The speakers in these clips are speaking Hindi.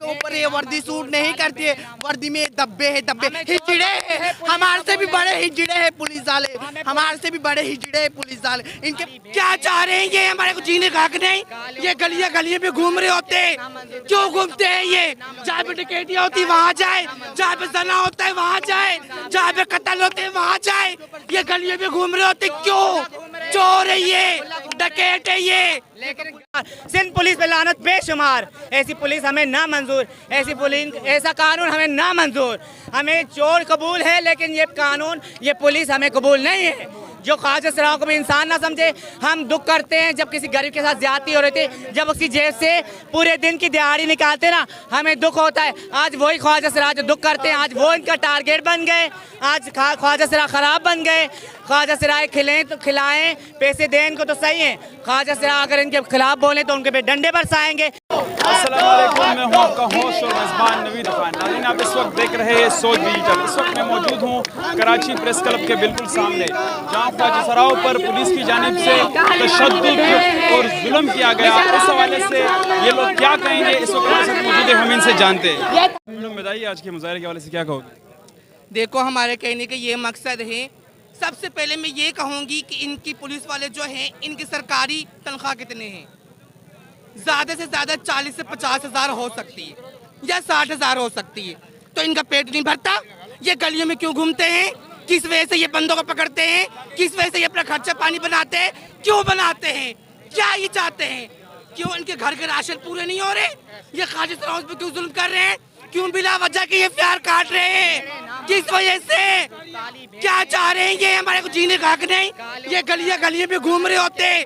ऊपर ये वर्दी सूट नहीं करती है, वर्दी में दब्बे है, दब्बे हिजड़े है, हमारे से भी बड़े हिजड़े है पुलिस वाले, हमारे से भी बड़े हिजड़े है पुलिस वाले। इनके क्या चाह रहे हैं ये? हमारे को जीने का हक नहीं? ये गलियां गलियां पे घूम रहे होते हैं, क्यों घूमते हैं ये? जहाँ पे डकैतियाँ होती वहाँ जाए, जहाँ पे जना होता है वहाँ जाए, जहाँ पे कत्ल होते हैं वहाँ जाए, ये गलियों पे घूम रहे होते क्यों? चोर है ये, डकैत है ये। सिंध पुलिस पे लानत बेशुमार। ऐसी पुलिस हमें ना मंजूर, ऐसी पुलिस, ऐसा कानून हमें ना मंजूर। हमें चोर कबूल है लेकिन ये कानून, ये पुलिस हमें कबूल नहीं है। जो ख्वाजा सराओं को भी इंसान ना समझे। हम दुख करते हैं जब किसी गरीब के साथ ज्यादती हो रही थी, जब उसकी जेब से पूरे दिन की दिहाड़ी निकालते ना, हमें दुख होता है। आज वही ख्वाजा सरा जो दुख करते हैं, आज वो इनका टारगेट बन गए। आज ख्वाजा सरा खराब बन गए। ख्वाजा सराय खिलें तो खिलाएं, पैसे दें इनको तो सही है। ख्वाजा सरा अगर इनके खिलाफ बोले तो उनके पे डंडे बरसाएंगे। अस्सलाम वालेकुम, मैं हूं आपका होस्ट और मेज़बान नवीद खान। नाज़रीन, आप इस वक्त देख रहे हैं सोच डिजिटल। इस वक्त मैं मौजूद हूं कराची प्रेस क्लब के बिल्कुल सामने, जहां ख्वाजा सराओं पर पुलिस की जानिब से तशद्दुद और जुल्म किया गया। इस हवाले से ये लोग क्या कहेंगे, इस वक्त हमारे साथ मौजूद है, हम इनसे जानते हैं। बताइए आज के मुजाहरे के हवाले से क्या कहोगे? देखो, हमारे कहने का ये मकसद है, सबसे पहले मैं ये कहूँगी कि इनकी पुलिस वाले जो हैं, इनकी सरकारी तनख्वाह कितने हैं? ज़्यादा से ज़्यादा 40 से 50 हज़ार हो सकती है या 60 हज़ार हो सकती है। तो इनका पेट नहीं भरता? ये गलियों में क्यों घूमते हैं? किस वजह से ये बंदों को पकड़ते हैं? किस वजह से ये अपना खर्चा पानी बनाते हैं? क्यों बनाते हैं? क्या ये चाहते हैं? क्यों इनके घर के राशन पूरे नहीं हो रहे? ये ख्वाजा सराओं पे क्यों जुल्म कर रहे हैं? क्यों बिला वजह के ये प्यार काट रहे हैं? किस वजह से? क्या चाह रहे हैं ये? हमारे को जीने का हक नहीं? ये गलियां गलियां पे घूम रहे होते हैं,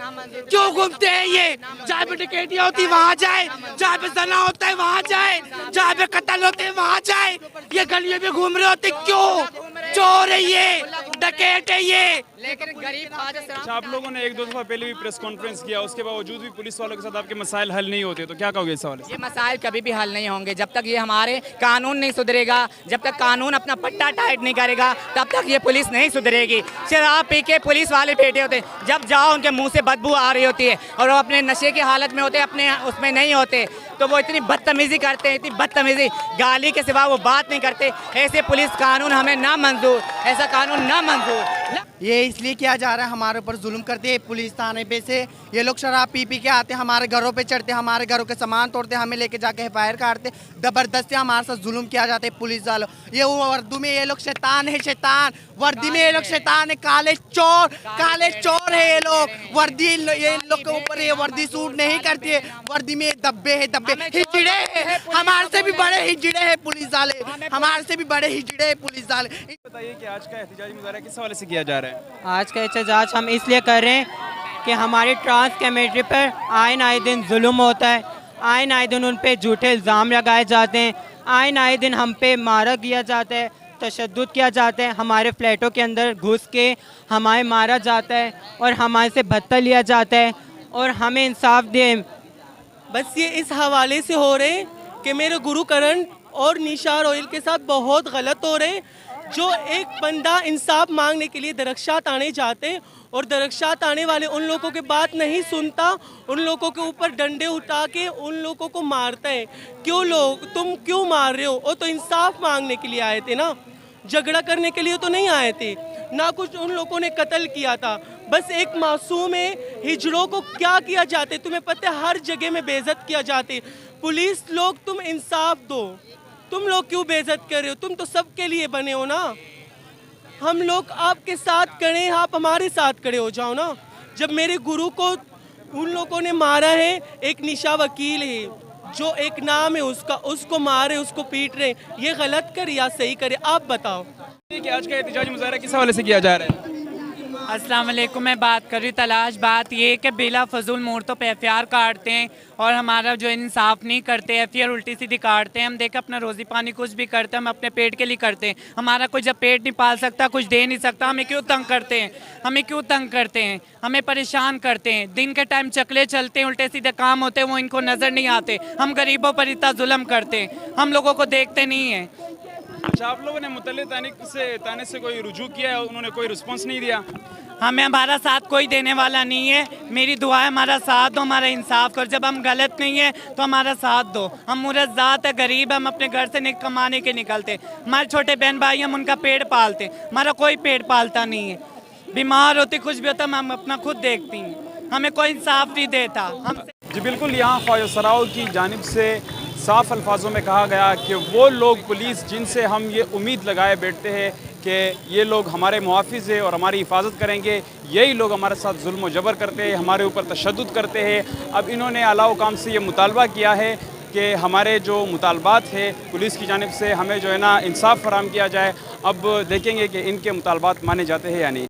क्यों घूमते हैं ये? जहाँ पे डकैतियाँ होती वहाँ जाए, जहाँ पे जना होता है वहाँ जाए, जहाँ पे कत्ल होते हैं वहाँ जाए, ये गलियों पे घूम रहे होते क्यों? चोर है ये, डकैत है ये। लेकिन गरीब ख्वाजा सरा, अच्छा, आप लोगों ने एक दो दफा पहले भी प्रेस कॉन्फ्रेंस किया, उसके बावजूद भी पुलिस वालों के साथ आपके मसाइल हल नहीं होते, तो क्या कहोगे इस सवाल? ये मसाइल कभी भी हल नहीं होंगे जब तक ये हमारे कानून नहीं सुधरेगा। जब तक कानून अपना पट्टा टाइट नहीं करेगा तब तक ये पुलिस नहीं सुधरेगी। शराब पी के पुलिस वाले बैठे होते, जब जाओ उनके मुंह से बदबू आ रही होती है और वो अपने नशे की हालत में होते, अपने उसमें नहीं होते, तो वो इतनी बदतमीजी करते हैं, इतनी बदतमीजी, गाली के सिवा वो बात नहीं करते। ऐसे पुलिस कानून हमें ना मंजूर, ऐसा कानून ना मंजूर। ये इसलिए किया जा रहा है, हमारे ऊपर जुल्म करते हैं पुलिस थाने पे से। ये लोग शराब पी पी के आते हैं, हमारे घरों पे चढ़ते, हमारे घरों के सामान तोड़ते, हमें लेके जाके एफआईआर काटते, जबरदस्ती हमारे साथ जुल्म किया जाता है पुलिस वालों। ये वर्दी में ये लोग शैतान है, शैतान वर्दी में ये लोग शैतान है, काले चोर है ये लोग। वर्दी ये लोग के ऊपर ये वर्दी सूट नहीं करती है, वर्दी में दब्बे है, दब्बे हिजड़े है, हमारे से भी बड़े हिजड़े है पुलिस वाले, हमारे से भी बड़े हिजड़े है पुलिस वाले। बताइए कि आज का एहतजाजी मुजाहरा किस हवाले से किया जा रहा है? आज का एहतजाज हम इसलिए कर रहे हैं कि हमारी ट्रांस कमेटी पर आए दिन जुल्म होता है, आए दिन उन पे झूठे इल्ज़ाम लगाए जाते हैं, आए दिन हम पे मारा किया जाता है, तशद्दुद किया जाता है, हमारे फ्लैटों के अंदर घुस के हमारे मारा जाता है और हमारे से भत्ता लिया जाता है और हमें इंसाफ दें। बस ये इस हवाले से हो रहे कि मेरे गुरु करण और निशार ऑयल के साथ बहुत गलत हो रहे। जो एक बंदा इंसाफ मांगने के लिए दरख्शात आने जाते हैं और दरख्शात आने वाले उन लोगों की बात नहीं सुनता, उन लोगों के ऊपर डंडे उठा के उन लोगों को मारता है। क्यों लोग, तुम क्यों मार रहे हो? वो तो इंसाफ मांगने के लिए आए थे ना, झगड़ा करने के लिए तो नहीं आए थे ना। कुछ उन लोगों ने कत्ल किया था, बस एक मासूम है। हिजड़ों को क्या किया जाते, तुम्हें पता है, हर जगह में बेइज्जत किया जाते। पुलिस लोग, तुम इंसाफ दो, तुम लोग क्यों बेइज्जत कर रहे हो? तुम तो सबके लिए बने हो ना। हम लोग आपके साथ खड़े, आप हमारे साथ खड़े हो जाओ ना। जब मेरे गुरु को उन लोगों ने मारा है, एक निशा वकील है जो एक नाम है उसका, उसको मारे, उसको पीट रहे, ये गलत करे या सही करे? आप बताओ कि आज का एहतजाजी मुजाहरा किस हवाले से किया जा रहा है? अस्सलाम वालेकुम, मैं बात कर रही हूँ तलाश। बात ये है कि बिला फजूल मूर्तों पे एफआईआर काटते हैं और हमारा जो इंसाफ नहीं करते, एफआईआर उल्टी सीधी काटते हैं। हम देखें अपना रोज़ी पानी कुछ भी करते हैं, हम अपने पेट के लिए करते हैं। हमारा कोई जब पेट नहीं पाल सकता, कुछ दे नहीं सकता, हमें क्यों तंग करते हैं? हमें क्यों तंग करते हैं? हमें परेशान करते हैं। दिन के टाइम चकले चलते हैं, उल्टे सीधे काम होते हैं, वो इनको नज़र नहीं आते। हम गरीबों पर इतना जुल्म करते हैं, हम लोगों को देखते नहीं हैं। अच्छा, आप लोगों ने मुतल्ले थाने से कोई रुजू किया है, उन्होंने कोई रिस्पॉन्स नहीं दिया? हमें हमारा साथ कोई देने वाला नहीं है। मेरी दुआ है हमारा साथ दो, हमारा इंसाफ करो। जब हम गलत नहीं है तो हमारा साथ दो। हम मुरज़्ज़ात है, गरीब, हम अपने घर से कमाने के निकलते। हमारे छोटे बहन भाई हम उनका पेट पालते, हमारा कोई पेट पालता नहीं है। बीमार होती कुछ भी होता हम अपना खुद देखती हैं, हमें कोई इंसाफ नहीं देता। हम जी बिल्कुल, यहाँ ख्वाजा सराओ की जानिब से साफ अल्फाजों में कहा गया कि वो लोग पुलिस जिनसे हम ये उम्मीद लगाए बैठते हैं कि ये लोग हमारे मुहाफ़िज़ हैं और हमारी हिफाजत करेंगे, यही लोग हमारे साथ जुल्म व जबर करते हैं, हमारे ऊपर तशद्दुद करते हैं। अब इन्होंने आला हुकाम से ये मुतालबा किया है कि हमारे जो मुतालबात है पुलिस की जानिब से हमें जो है ना इंसाफ फराहम किया जाए। अब देखेंगे कि इनके मुतालबात माने जाते हैं या नहीं।